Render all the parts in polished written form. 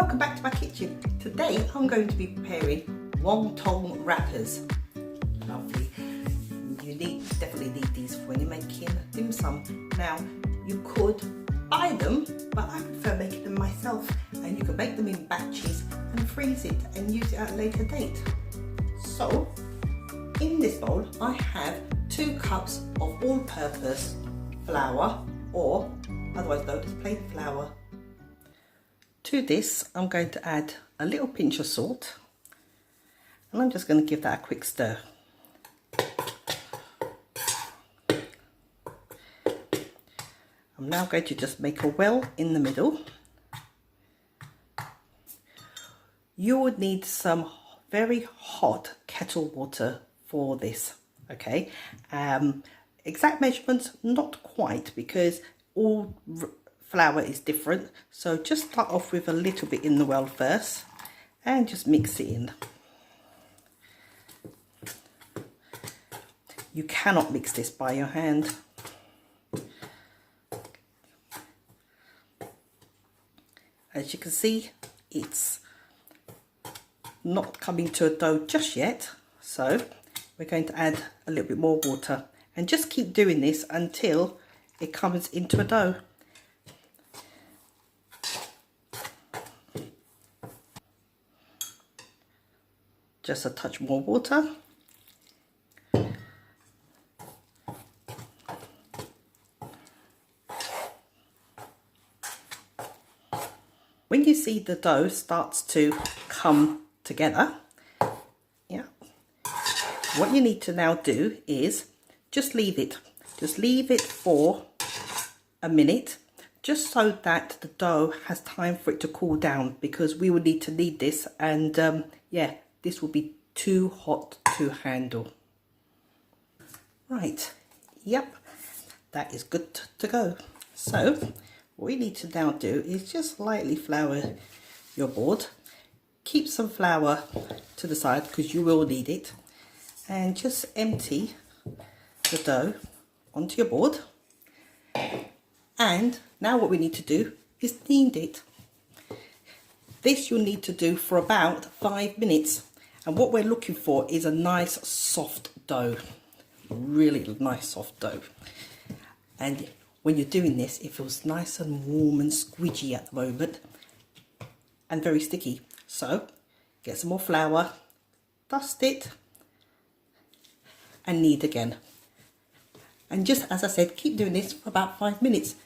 welcome back to my kitchen. Today I'm going to be preparing wonton wrappers. Lovely. You definitely need these when you're making dim sum. Now you could buy them, but I prefer making them myself, and you can make them in batches and freeze it and use it at a later date. So in this bowl I have 2 cups of all-purpose flour, or otherwise known as plain flour. To this I'm going to add a little pinch of salt, and I'm just going to give that a quick stir. I'm now going to just make a well in the middle. You would need some very hot kettle water for this, okay? Exact measurements, not quite, because all flour is different. So just start off with a little bit in the well first and just mix it in. You cannot mix this by your hand. As you can see, it's not coming to a dough just yet, so we're going to add a little bit more water and just keep doing this until it comes into a dough. Just a touch more water. When you see the dough starts to come together, yeah, what you need to now do is just leave it. Just leave it for a minute, just so that the dough has time for it to cool down, because we will need to knead this, and yeah, this will be too hot to handle. Right, yep, that is good to go. So what you need to now do is just lightly flour your board. Keep some flour to the side because you will need it, and just empty the dough onto your board. And now what we need to do is knead it. This you'll need to do for about 5 minutes, and what we're looking for is a nice soft dough, really nice soft dough. And when you're doing this, it feels nice and warm and squidgy at the moment and very sticky. So get some more flour, dust it and knead again. And just as I said, keep doing this for about 5 minutes.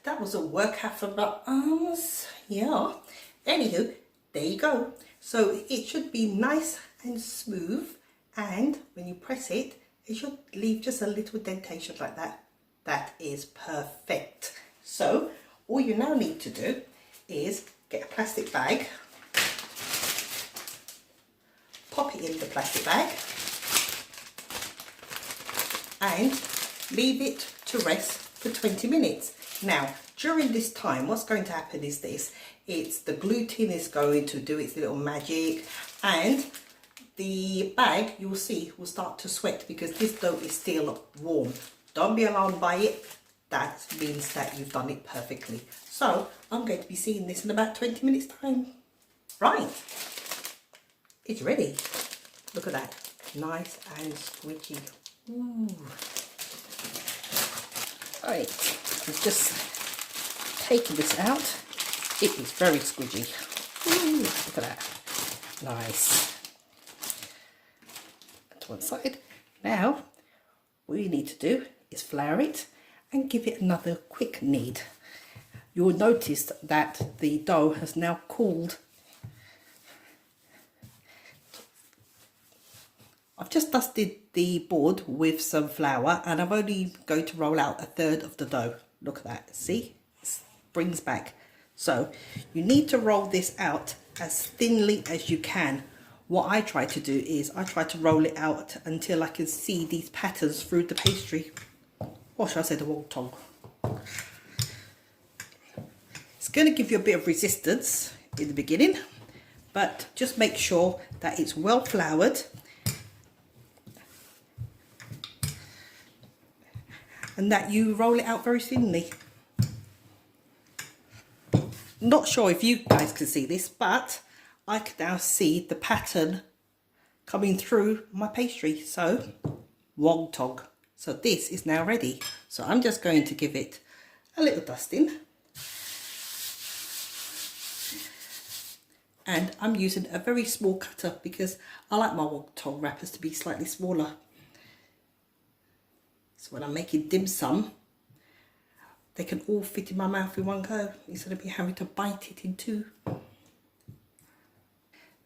That was a workout for my arms, yeah. Anywho, there you go. So it should be nice and smooth, and when you press it, it should leave just a little dentation like that. That is perfect. So all you now need to do is get a plastic bag, pop it in the plastic bag, and leave it to rest for 20 minutes. Now, during this time, what's going to happen is this. It's the gluten is going to do its little magic, and the bag, you'll see, will start to sweat because this dough is still warm. Don't be alarmed by it. That means that you've done it perfectly. So, I'm going to be seeing this in about 20 minutes time. Right. It's ready. Look at that. Nice and squidgy. Ooh. Right. Just taking this out. It is very squidgy. Ooh, look at that. Nice. To one side. Now, what you need to do is flour it and give it another quick knead. you'll notice that the dough has now cooled. I've just dusted the board with some flour and I'm only going to roll out a third of the dough. Look at that, see? It springs back. So you need to roll this out as thinly as you can. What I try to do is I try to roll it out until I can see these patterns through the pastry. Or should I say the wonton. It's going to give you a bit of resistance in the beginning, but just make sure that it's well floured and that you roll it out very thinly. Not sure if you guys can see this, but I can now see the pattern coming through my pastry. So, wonton. So this is now ready. So I'm just going to give it a little dusting. And I'm using a very small cutter because I like my wonton wrappers to be slightly smaller. So when I'm making dim sum, they can all fit in my mouth in one go instead of me having to bite it in two.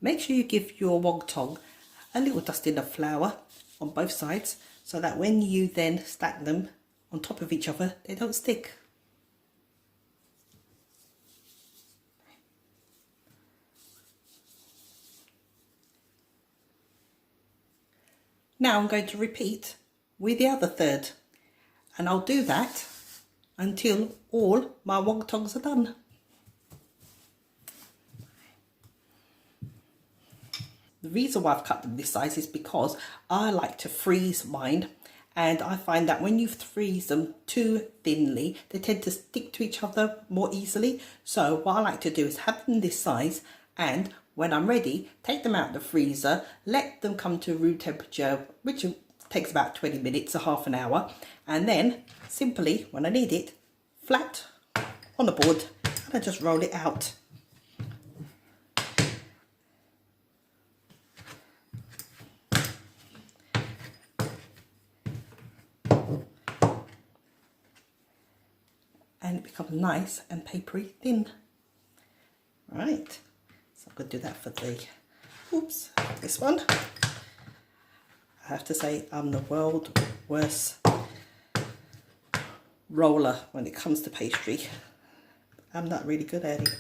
Make sure you give your wonton a little dusting of flour on both sides so that when you then stack them on top of each other, they don't stick. Now I'm going to repeat with the other third, and I'll do that until all my wontons are done. The reason why I've cut them this size is because I like to freeze mine, and I find that when you freeze them too thinly, they tend to stick to each other more easily. So what I like to do is have them this size, and when I'm ready, take them out of the freezer, let them come to room temperature, which takes about 20 minutes, a half an hour, and then simply, when I need it, flat on the board, and I just roll it out. And it becomes nice and papery thin. Right, so I'm going to do that for this one. I have to say I'm the world's worst roller when it comes to pastry. I'm not really good at it.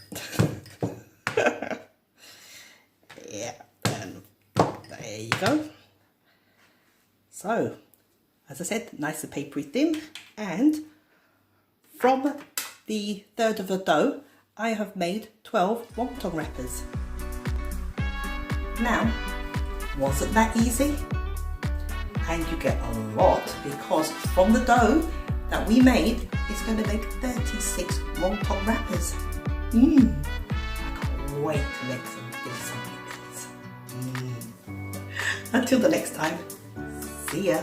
Yeah, and there you go. So, as I said, nice and papery thin, and from the third of the dough, I have made 12 wonton wrappers. Now, wasn't that easy? And you get a lot because from the dough that we made, it's going to make 36 wonton wrappers. I can't wait to make some dim sum like these. Until the next time, see ya.